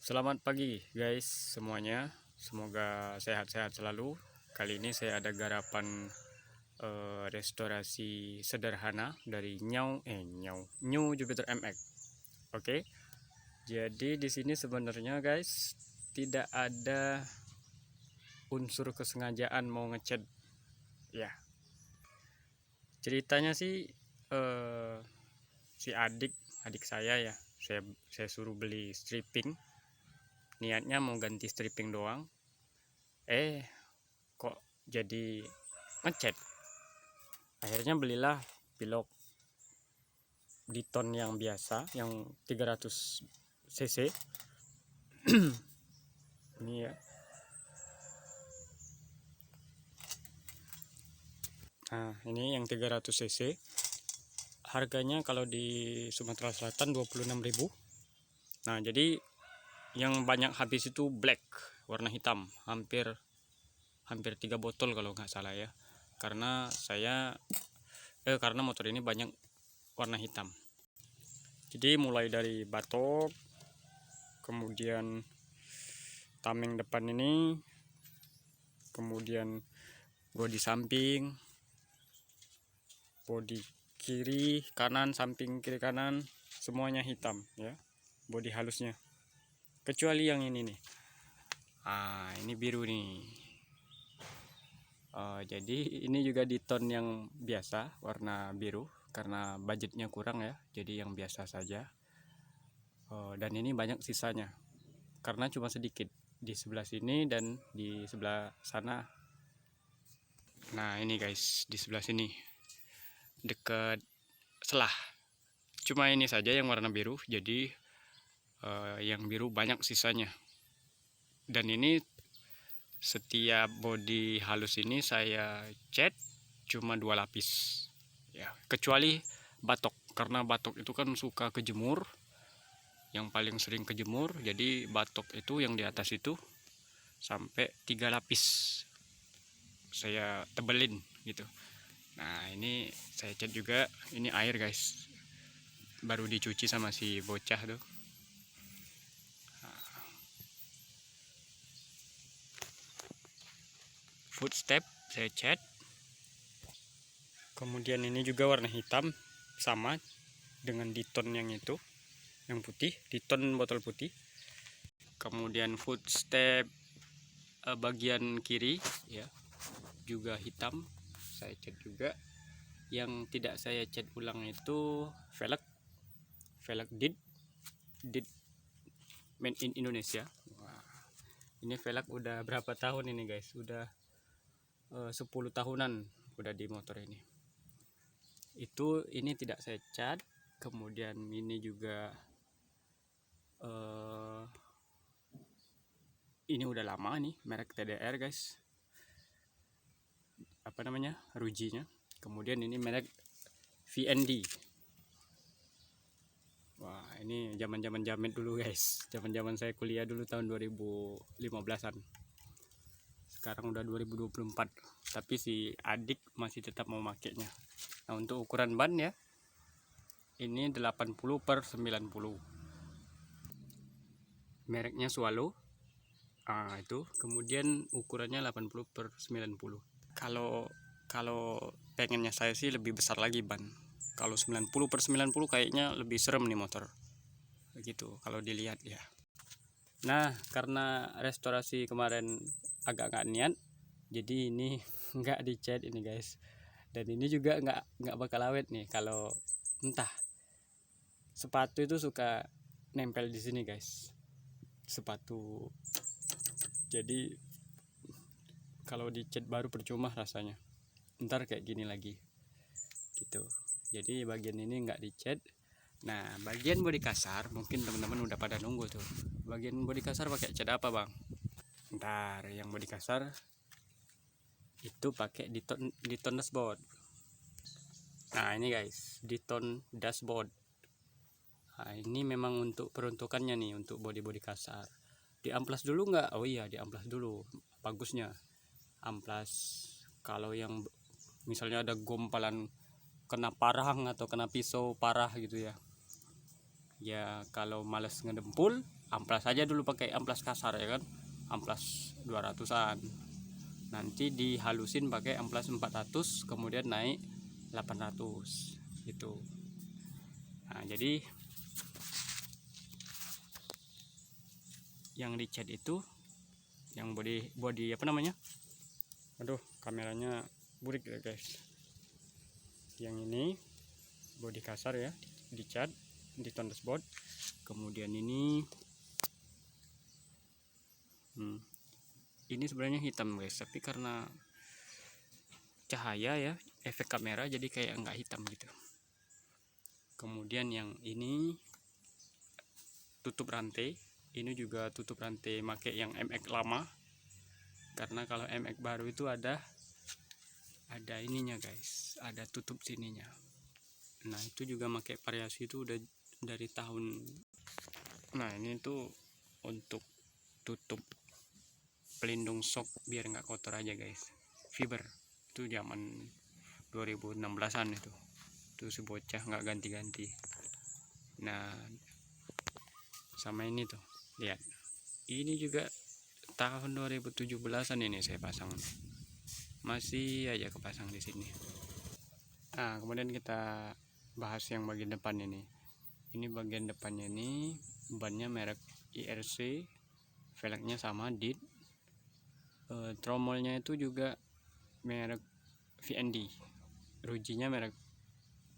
Selamat pagi guys semuanya, semoga sehat-sehat selalu. Kali ini saya ada garapan restorasi sederhana dari New Jupiter MX. Oke. Jadi di sini sebenarnya guys tidak ada unsur kesengajaan mau ngecat ya. Ceritanya sih si adik saya ya, saya suruh beli stripping. Niatnya mau ganti stripping doang, kok jadi ngecat. Akhirnya belilah pilok Diton yang biasa, yang 300 cc. Ini ya. Nah, ini yang 300 cc. Harganya kalau di Sumatera Selatan 26.000. Nah, jadi yang banyak habis itu black, warna hitam, hampir 3 botol kalau nggak salah ya. Karena karena motor ini banyak warna hitam. Jadi mulai dari batok, kemudian tameng depan ini, kemudian bodi samping, bodi kiri kanan, samping kiri kanan, semuanya hitam ya, bodi halusnya, kecuali yang ini nih. Ini biru nih. Jadi ini juga Diton yang biasa warna biru karena budgetnya kurang ya, jadi yang biasa saja. Dan ini banyak sisanya karena cuma sedikit di sebelah sini dan di sebelah sana. Nah ini guys, di sebelah sini dekat selah, cuma ini saja yang warna biru, jadi yang biru banyak sisanya. Dan ini setiap bodi halus ini saya cat cuma 2 lapis ya, kecuali batok, karena batok itu kan suka kejemur, yang paling sering kejemur. Jadi batok itu yang di atas itu sampai 3 lapis saya tebelin gitu. Nah ini saya cat juga. Ini air guys, baru dicuci sama si bocah tuh. Footstep saya cat. Kemudian ini juga warna hitam, sama dengan Diton yang itu, yang putih, Diton botol putih. Kemudian footstep bagian kiri ya, juga hitam, saya cat juga. Yang tidak saya cat ulang itu velg did made in Indonesia. Wah, ini velg udah berapa tahun ini guys, udah 10 tahunan udah di motor ini. Ini tidak saya cat. Kemudian ini juga ini udah lama nih, merek TDR guys, apa namanya, rujinya. Kemudian ini merek VND. Wah ini zaman jamet dulu guys, zaman saya kuliah dulu tahun 2015an. Sekarang udah 2024, tapi si adik masih tetap mau makainya. Nah untuk ukuran ban ya, ini 80/90, mereknya Swallow. Itu kemudian ukurannya 80/90. Kalau pengennya saya sih lebih besar lagi ban. Kalau 90/90 kayaknya lebih serem nih motor begitu kalau dilihat ya. Nah karena restorasi kemarin agak nggak niat, jadi ini nggak dicat ini guys. Dan ini juga nggak bakal awet nih kalau entah, sepatu itu suka nempel di sini guys, sepatu. Jadi kalau dicat baru percuma rasanya, ntar kayak gini lagi gitu. Jadi bagian ini nggak dicat. Nah bagian bodi kasar mungkin teman-teman udah pada nunggu tuh, bagian bodi kasar pakai cat apa bang? Ntar yang bodi kasar itu pakai Diton dashboard. Nah ini guys, Diton dashboard. Nah ini memang untuk peruntukannya nih, untuk bodi kasar. Di amplas dulu nggak? Oh iya, di amplas dulu bagusnya. Amplas kalau yang misalnya ada gompalan kena parang atau kena pisau parah gitu ya, kalau males ngedempul amplas aja dulu, pakai amplas kasar ya kan, amplas 200-an, nanti dihalusin pakai amplas 400, kemudian naik 800 gitu. Nah, jadi yang dicat itu yang body apa namanya, aduh kameranya burik ya guys, yang ini body kasar ya, dicat di tone dashboard. Kemudian ini ini sebenarnya hitam guys, tapi karena cahaya ya, efek kamera, jadi kayak nggak hitam gitu. Kemudian yang ini tutup rantai, ini juga tutup rantai make yang MX lama, karena kalau MX baru itu ada ininya guys, ada tutup sininya. Nah itu juga pakai variasi itu udah dari tahun. Nah ini tuh untuk tutup pelindung shock biar nggak kotor aja guys, fiber itu zaman 2016an itu si bocah nggak ganti-ganti. Nah sama ini tuh lihat, ini juga tahun 2017an ini saya pasang, masih aja kepasang di sini. Nah kemudian kita bahas yang bagian depan ini bagian depannya ini bannya merek IRC, velgnya sama DIT, tromolnya itu juga merek VND, rujinya merek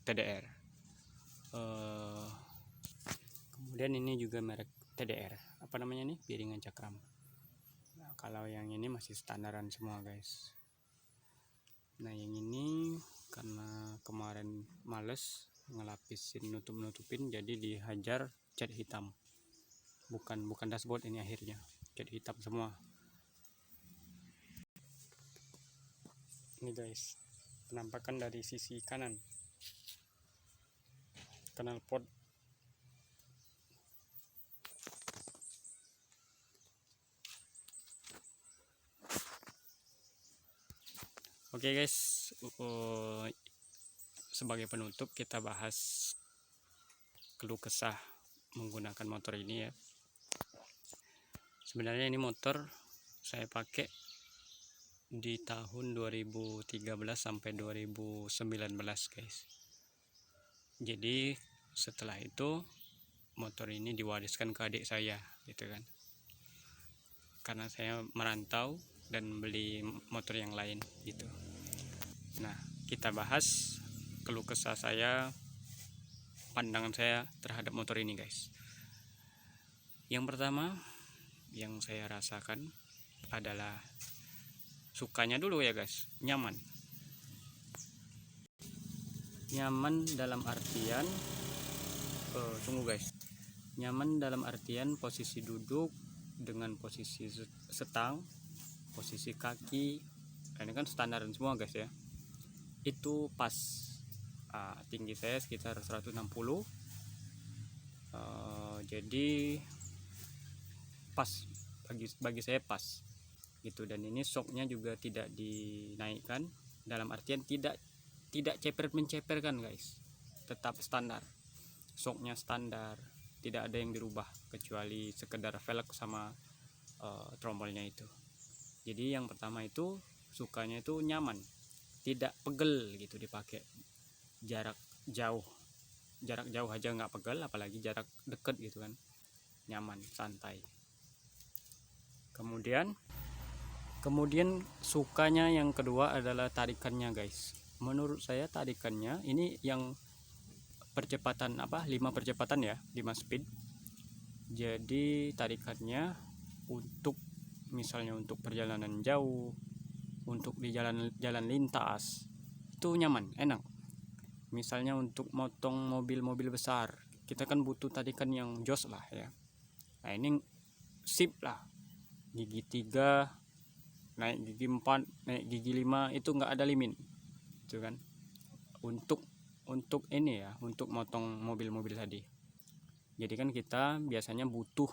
TDR, kemudian ini juga merek TDR, apa namanya nih, piringan cakram. Nah, kalau yang ini masih standaran semua guys. Nah yang ini karena kemarin males ngelapisin nutupin, jadi dihajar cat hitam, bukan dashboard, ini akhirnya cat hitam semua. Ini guys penampakan dari sisi kanan knalpot. Oke guys, sebagai penutup kita bahas keluh kesah menggunakan motor ini ya. Sebenarnya ini motor saya pakai di tahun 2013 sampai 2019 guys. Jadi setelah itu motor ini diwariskan ke adik saya gitu kan, karena saya merantau dan beli motor yang lain gitu. Nah kita bahas keluh kesah saya, pandangan saya terhadap motor ini guys. Yang pertama yang saya rasakan adalah sukanya dulu ya guys, nyaman dalam artian tunggu guys, nyaman dalam artian posisi duduk dengan posisi setang, posisi kaki, ini kan standar semua guys ya, itu pas. Tinggi saya sekitar 160, jadi pas, bagi saya pas gitu. Dan ini shocknya juga tidak dinaikkan, dalam artian tidak menceperkan guys, tetap standar, shocknya standar, tidak ada yang dirubah kecuali sekedar velg sama tromolnya itu. Jadi yang pertama itu sukanya itu nyaman, tidak pegel gitu dipakai, jarak jauh aja nggak pegel, apalagi jarak deket gitu kan, nyaman, santai. Kemudian sukanya yang kedua adalah tarikannya guys. Menurut saya tarikannya ini yang percepatan 5 percepatan ya, 5 speed. Jadi tarikannya untuk misalnya untuk perjalanan jauh, untuk di jalan lintas itu nyaman, enak. Misalnya untuk motong mobil besar, kita kan butuh tarikan yang jos lah ya. Nah ini sip lah, gigi 3 naik gigi 4, naik gigi 5, itu nggak ada limit itu kan, untuk ini ya, untuk motong mobil tadi. Jadi kan kita biasanya butuh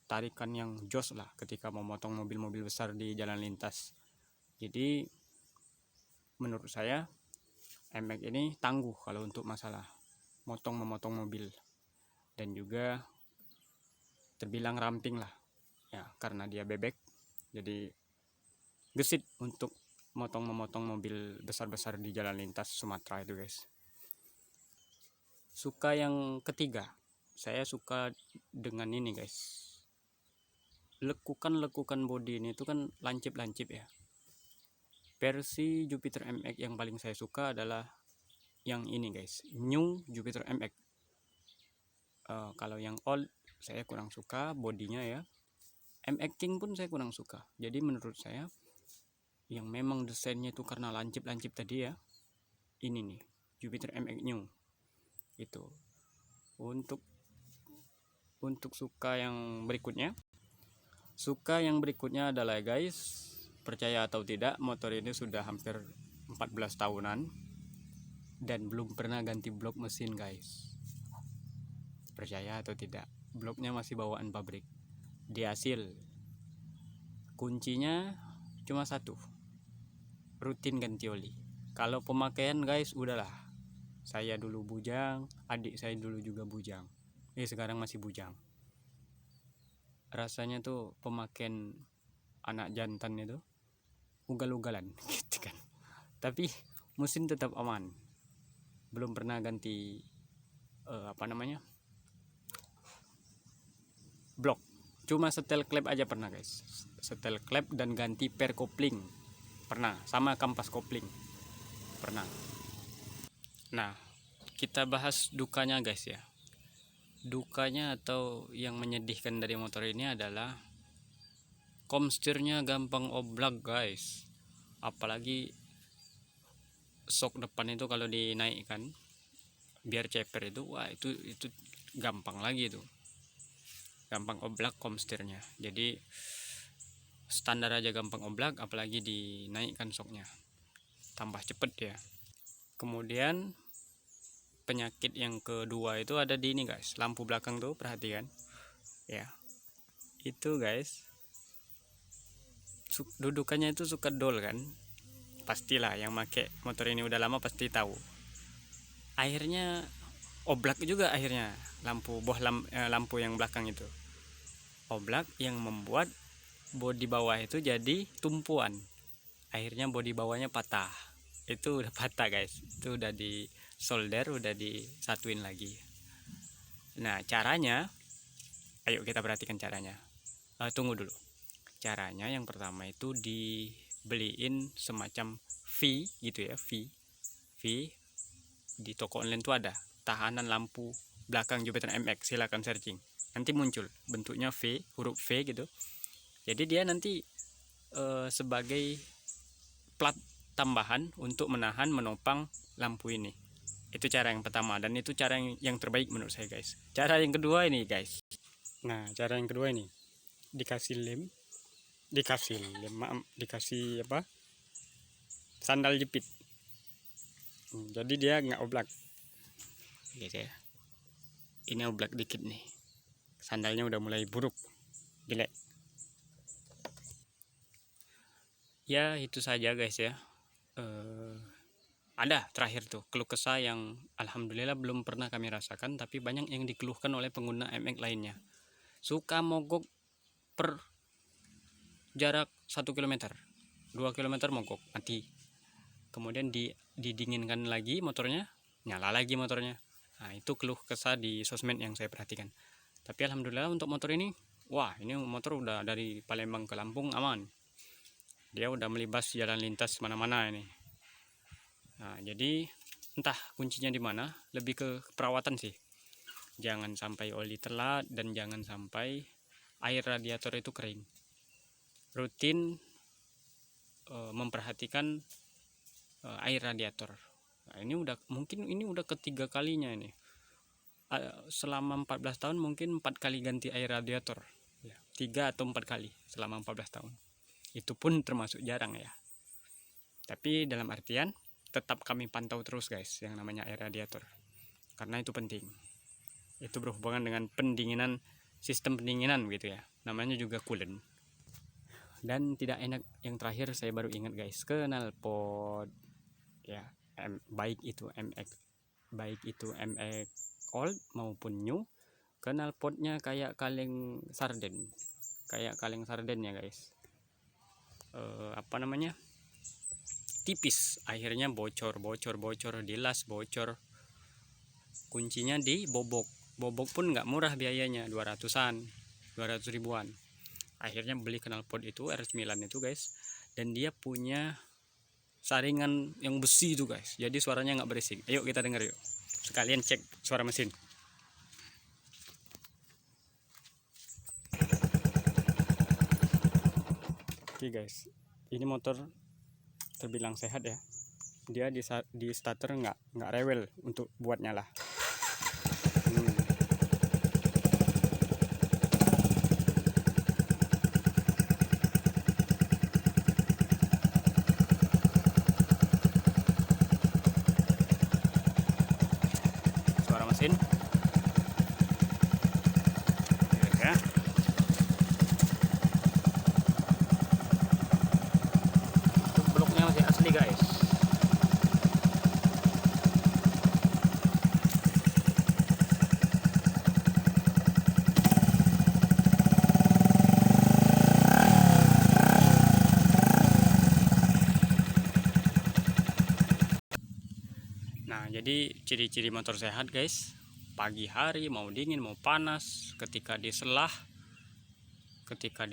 tarikan yang jos lah ketika mau motong mobil besar di jalan lintas. Jadi menurut saya MX ini tangguh kalau untuk masalah memotong mobil, dan juga terbilang ramping lah ya, karena dia bebek jadi gesit untuk memotong mobil besar-besar di jalan lintas Sumatera itu guys. Suka yang ketiga, saya suka dengan ini guys, lekukan bodi ini itu kan lancip ya. Versi Jupiter MX yang paling saya suka adalah yang ini guys, New Jupiter MX. Kalau yang old saya kurang suka bodinya ya. MX King pun saya kurang suka. Jadi menurut saya yang memang desainnya itu karena lancip tadi ya, ini nih Jupiter MX New itu. Untuk suka yang berikutnya adalah guys, percaya atau tidak, motor ini sudah hampir 14 tahunan dan belum pernah ganti blok mesin guys. Percaya atau tidak, bloknya masih bawaan pabrik. Di hasil kuncinya cuma satu, rutin ganti oli. Kalau pemakaian guys, udahlah, saya dulu bujang, adik saya dulu juga bujang, sekarang masih bujang. Rasanya tuh pemakaian anak jantan itu ugal-ugalan gitu kan, tapi mesin tetap aman. Belum pernah ganti blok, cuma setel klep aja pernah guys, setel klep dan ganti per kopling pernah, sama kampas kopling pernah. Nah, kita bahas dukanya guys ya. Dukanya atau yang menyedihkan dari motor ini adalah komstirnya gampang oblak guys. Apalagi sok depan itu kalau dinaikkan biar ceper itu, wah itu gampang lagi itu, gampang oblak komstirnya. Jadi standar aja gampang oblak, apalagi dinaikkan soknya, tambah cepet ya. Kemudian penyakit yang kedua itu ada di ini guys, lampu belakang tuh, perhatikan ya, itu guys dudukannya itu suka dol kan, pastilah yang make motor ini udah lama pasti tahu. Akhirnya oblak juga, akhirnya lampu yang belakang itu oblak, yang membuat bodi bawah itu jadi tumpuan. Akhirnya bodi bawahnya patah. Itu udah patah guys, itu udah di solder, udah disatuin lagi. Nah caranya, ayo kita perhatikan caranya. Tunggu dulu, caranya yang pertama itu dibeliin semacam V gitu ya, V di toko online tuh ada tahanan lampu belakang Jupiter MX, silahkan searching, nanti muncul bentuknya V, huruf V gitu. Jadi dia nanti sebagai plat tambahan untuk menopang lampu ini. Itu cara yang pertama, dan itu cara yang terbaik menurut saya guys. Cara yang kedua ini guys, nah cara yang kedua ini dikasih sandal jepit. Jadi dia nggak oblak gitu ya. Ini oblak dikit nih, sandalnya udah mulai buruk, jelek ya. Itu saja guys ya. Ada terakhir tuh keluh kesah yang alhamdulillah belum pernah kami rasakan, tapi banyak yang dikeluhkan oleh pengguna MX lainnya. Suka mogok per jarak 1 km, 2 km mogok mati. Kemudian didinginkan lagi motornya, nyala lagi motornya. Nah itu keluh kesah di sosmed yang saya perhatikan. Tapi alhamdulillah untuk motor ini, wah ini motor udah dari Palembang ke Lampung aman. Dia udah melibas jalan lintas mana-mana ini. Nah jadi entah kuncinya di mana, lebih ke perawatan sih. Jangan sampai oli telat dan jangan sampai air radiator itu kering. Rutin memperhatikan air radiator. Nah, mungkin ini udah ketiga kalinya ini. Selama 14 tahun mungkin 4 kali ganti air radiator. 3 atau 4 kali selama 14 tahun. Itu pun termasuk jarang ya. Tapi dalam artian tetap kami pantau terus guys yang namanya air radiator, karena itu penting. Itu berhubungan dengan pendinginan, sistem pendinginan gitu ya, namanya juga coolant. Dan tidak enak yang terakhir, saya baru ingat guys, knalpot ya, baik itu MX old maupun new, knalpotnya kayak kaleng sarden, ya guys. Apa namanya, tipis, akhirnya bocor, dilas bocor. Kuncinya di bobok pun nggak murah biayanya, 200 ribuan. Akhirnya beli knalpot itu R9 itu guys, dan dia punya saringan yang besi itu guys, jadi suaranya nggak berisik. Ayo kita dengar yuk, sekalian cek suara mesin. Oke guys, ini motor terbilang sehat ya. Dia di starter nggak rewel untuk buat nyala. Suara mesin ya. Bloknya masih asli guys. Nah, jadi ciri-ciri motor sehat guys, pagi hari mau dingin mau panas, ketika di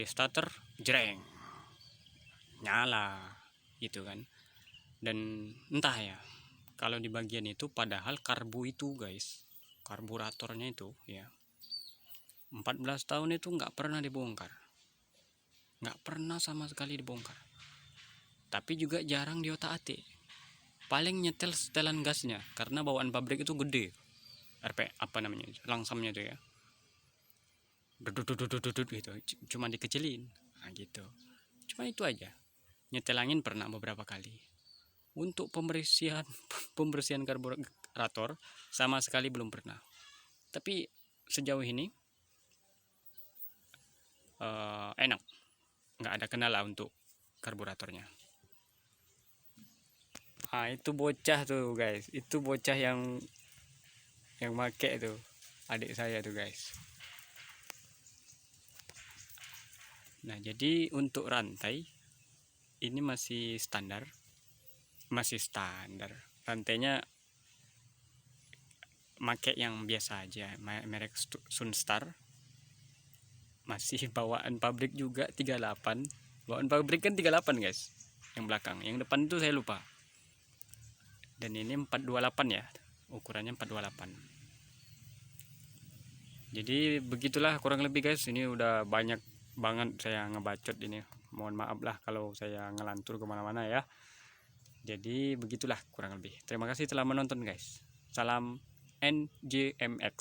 starter jreng nyala gitu kan. Dan entah ya, kalau di bagian itu padahal karbu itu guys, karburatornya itu ya 14 tahun itu nggak pernah dibongkar, nggak pernah sama sekali dibongkar, tapi juga jarang diotak-atik. Paling nyetel setelan gasnya, karena bawaan pabrik itu gede, apa namanya, langsamnya itu ya, dudut gitu, cuma dikecilin, nah gitu. Cuma itu aja. Nyetel angin pernah beberapa kali. Untuk pembersihan karburator sama sekali belum pernah. Tapi sejauh ini enak, nggak ada kendala untuk karburatornya. Ah, itu bocah tuh guys, itu bocah yang make itu adik saya tuh guys. Nah, jadi untuk rantai ini masih standar, rantainya make yang biasa aja, merek Sunstar, masih bawaan pabrik juga 38. Bawaan pabrik kan 38 guys, yang belakang. Yang depan itu saya lupa. Dan ini 428 ya, ukurannya 428. Jadi begitulah kurang lebih guys. Ini udah banyak banget saya ngebacot ini, mohon maaf lah kalau saya ngelantur kemana-mana ya. Jadi begitulah kurang lebih. Terima kasih telah menonton guys. Salam NJMX.